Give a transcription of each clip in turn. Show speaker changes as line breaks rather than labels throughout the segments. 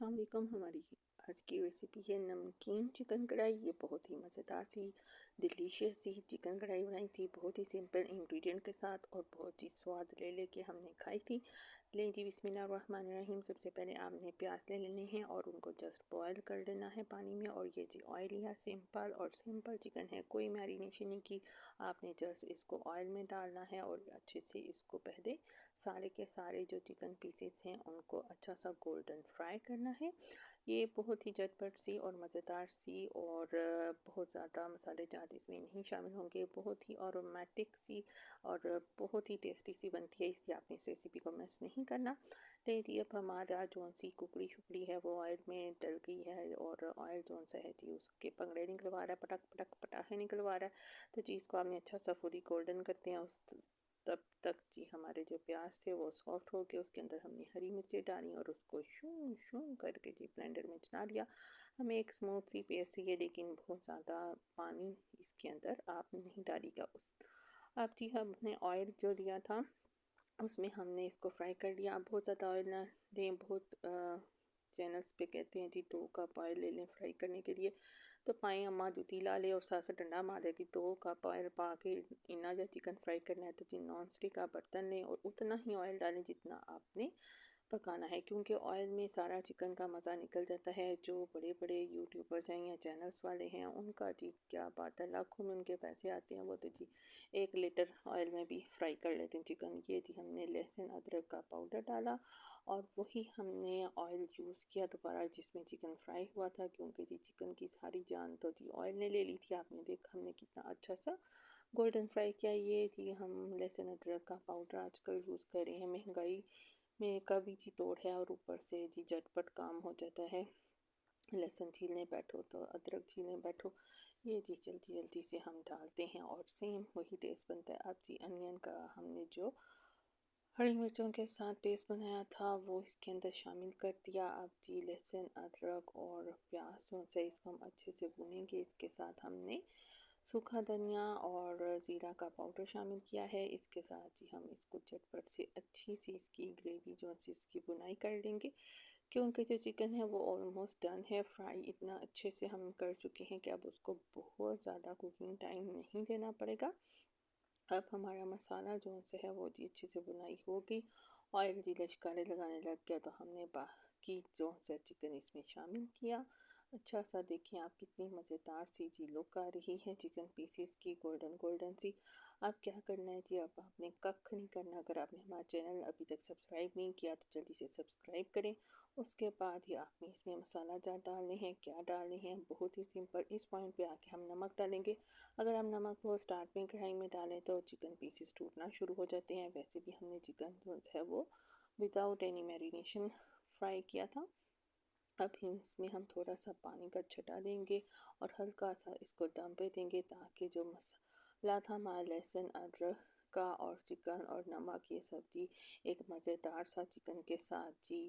अस्सलाम वालेकुम। हमारी आज की रेसिपी है नमकीन चिकन कढ़ाई। ये बहुत ही मज़ेदार सी डिलीशियस सी चिकन कढ़ाई बनाई थी, बहुत ही सिंपल इंग्रेडिएंट के साथ और बहुत ही स्वाद ले लेके हमने खाई थी। लें जी, बिस्मिल्लाहिर्रहमानिर्रहीम। सबसे पहले आपने प्याज ले लेने हैं और उनको जस्ट बॉयल कर लेना है पानी में। और ये जी ऑयल लिया सिंपल, और सिंपल चिकन है, कोई मैरिनेशन नहीं की। आपने जस्ट इसको ऑयल में डालना है और अच्छे से इसको पहले सारे के सारे जो चिकन पीसेस हैं उनको अच्छा सा गोल्डन फ्राई करना है। ये बहुत ही झटपट सी और मज़ेदार सी और बहुत ज़्यादा मसाले जात इसमें नहीं शामिल होंगे, बहुत ही अरोमेटिक सी और बहुत ही टेस्टी सी बनती है, इसलिए आपने इस रेसिपी को मिस नहीं करना। देखिए अब हमारा जो सी कुकड़ी शुकड़ी है वो ऑयल में डल गई है और ऑयल जो सा है जी उसके पंगड़े निकलवा रहा है, पटक पटक पटाखे निकलवा रहा है। तो जी इसको आपने अच्छा सा पूरी गोल्डन करते हैं। उस तब तक जी हमारे जो प्याज थे वो सॉफ्ट हो गए। उसके अंदर हमने हरी मिर्ची डाली और उसको शूं शूं करके जी ब्लेंडर में चला लिया। हमें एक स्मूथ सी पेस्ट चाहिए, लेकिन बहुत ज़्यादा पानी इसके अंदर आप नहीं डालिएगा। उस अब जी हमने ऑयल जो लिया था उसमें हमने इसको फ्राई कर लिया। आप बहुत ज़्यादा ऑयल ना लें, बहुत चैनल्स पे कहते हैं जी 2 कप ऑयल ले लें फ्राई करने के लिए। तो पाएँ अम्मा जूती ला ले और साथ साथ डंडा मार दे कि 2 कप ऑयल पा के इन्ना जो चिकन फ्राई करना है। तो जी नॉन स्टिक का बर्तन लें और उतना ही ऑयल डालें जितना आपने पकाना है, क्योंकि ऑयल में सारा चिकन का मज़ा निकल जाता है। जो बड़े बड़े यूट्यूबर्स हैं या चैनल्स वाले हैं उनका जी क्या बात है, लाखों में उनके पैसे आते हैं। वो तो जी 1 लीटर ऑयल में भी फ्राई कर लेते हैं चिकन। ये जी हमने लहसुन अदरक का पाउडर डाला और वही हमने ऑयल यूज़ किया दोबारा जिसमें चिकन फ्राई हुआ था, क्योंकि जी चिकन की सारी जान तो जी ऑयल ने ले ली थी। आपने देखा हमने कितना अच्छा सा गोल्डन फ्राई किया। ये जी हम लहसुन अदरक का पाउडर आजकल यूज़ कर रहे हैं, महंगाई में का भी जी तोड़ है और ऊपर से जी झटपट काम हो जाता है। लहसुन छीलने बैठो तो अदरक छीलने बैठो, ये जी जल्दी जल्दी से हम डालते हैं और सेम वही टेस्ट बनता है। अब जी अनियन का हमने जो हरी मिर्चों के साथ पेस्ट बनाया था वो इसके अंदर शामिल कर दिया। अब जी लहसुन अदरक और प्याज जो से इसको हम अच्छे से भूनेंगे। इसके साथ हमने सूखा धनिया और ज़ीरा का पाउडर शामिल किया है। इसके साथ जी हम इसको झटपट से अच्छी सी इसकी ग्रेवी जो है इसकी बुनाई कर लेंगे, क्योंकि जो चिकन है वो ऑलमोस्ट डन है फ्राई। इतना अच्छे से हम कर चुके हैं कि अब उसको बहुत ज़्यादा कुकिंग टाइम नहीं देना पड़ेगा। अब हमारा मसाला जो से है वो जी अच्छे से बुनाई हो गई, ऑयल जी लश्कारे लगाने लग गया। तो हमने बाकी जो से चिकन इसमें शामिल किया। अच्छा सा देखिए आप कितनी मज़ेदार सी जी लुक आ रही है चिकन पीसीस की, गोल्डन गोल्डन सी। अब क्या करना है जी, अब आपने कख नहीं करना। अगर आपने हमारा चैनल अभी तक सब्सक्राइब नहीं किया तो जल्दी से सब्सक्राइब करें। उसके बाद ही आपने इसमें मसाला जार डालने हैं। क्या डालने हैं, बहुत ही सिंपल। इस पॉइंट पे आके हम नमक डालेंगे। अगर हम नमक बहुत स्टार्ट में कढ़ाई में डालें तो चिकन पीसेस टूटना शुरू हो जाते हैं। वैसे भी हमने चिकन जो है वो विदाउट एनी मैरिनेशन फ्राई किया था। अब इसमें हम थोड़ा सा पानी का छटा देंगे और हल्का सा इसको दम पे देंगे, ताकि जो मसाला था हमारा लहसुन अदरक का और चिकन और नमक ये सब्जी एक मज़ेदार सा चिकन के साथ जी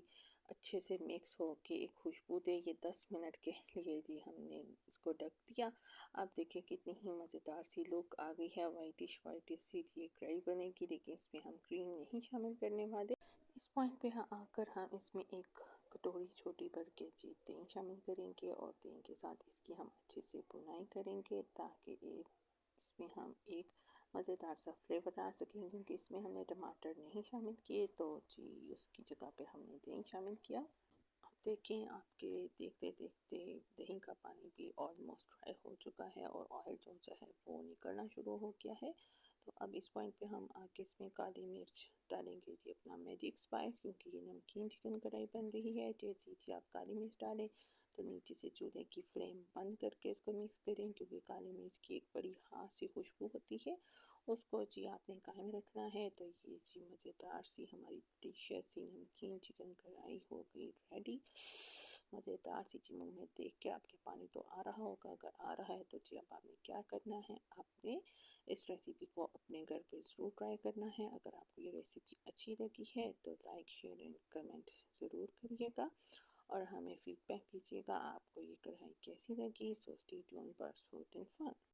अच्छे से मिक्स हो के एक खुशबू दे। ये 10 मिनट के लिए जी हमने इसको ढक दिया। आप देखिए कितनी ही मज़ेदार सी लुक आ गई है, वाइटिश सी ये कढ़ाई बनेगी, लेकिन इसमें हम क्रीम नहीं शामिल करने वाले। इस पॉइंट पे आकर हम इसमें एक कटोरी छोटी भर के जी दही शामिल करेंगे और दही के साथ इसकी हम अच्छे से बुनाई करेंगे, ताकि इसमें हम एक मज़ेदार सा फ्लेवर आ सकें। क्योंकि इसमें हमने टमाटर नहीं शामिल किए, तो जी उसकी जगह पे हमने दही शामिल किया। अब देखें आपके देखते देखते दही का पानी भी ऑलमोस्ट ड्राई हो चुका है और ऑयल जो सा है वो निकलना शुरू हो गया है। तो अब इस पॉइंट पे हम आके इसमें काली मिर्च डालेंगे जी, अपना मैजिक स्पाइस, क्योंकि ये नमकीन चिकन कढ़ाई बन रही है। जैसे जी आप काली मिर्च डालें तो नीचे से चूल्हे की फ्लेम बंद करके इसको मिक्स करें, क्योंकि काली मिर्च की एक बड़ी ख़ास सी खुशबू होती है, उसको जी आपने कायम रखना है। तो ये जी मज़ेदार सी हमारी डिशियस सी नमकीन चिकन कढ़ाई हो गई रेडी। मज़ेदार सी जी, मुँह में देख के आपके पानी तो आ रहा होगा। अगर आ रहा है तो जी अब आपने क्या करना है, आपने इस रेसिपी को अपने घर पे ज़रूर ट्राई करना है। अगर आपको ये रेसिपी अच्छी लगी है तो लाइक शेयर एंड कमेंट ज़रूर करिएगा और हमें फीडबैक दीजिएगा आपको ये कढ़ाई कैसी लगी। So stay tuned for food and fun.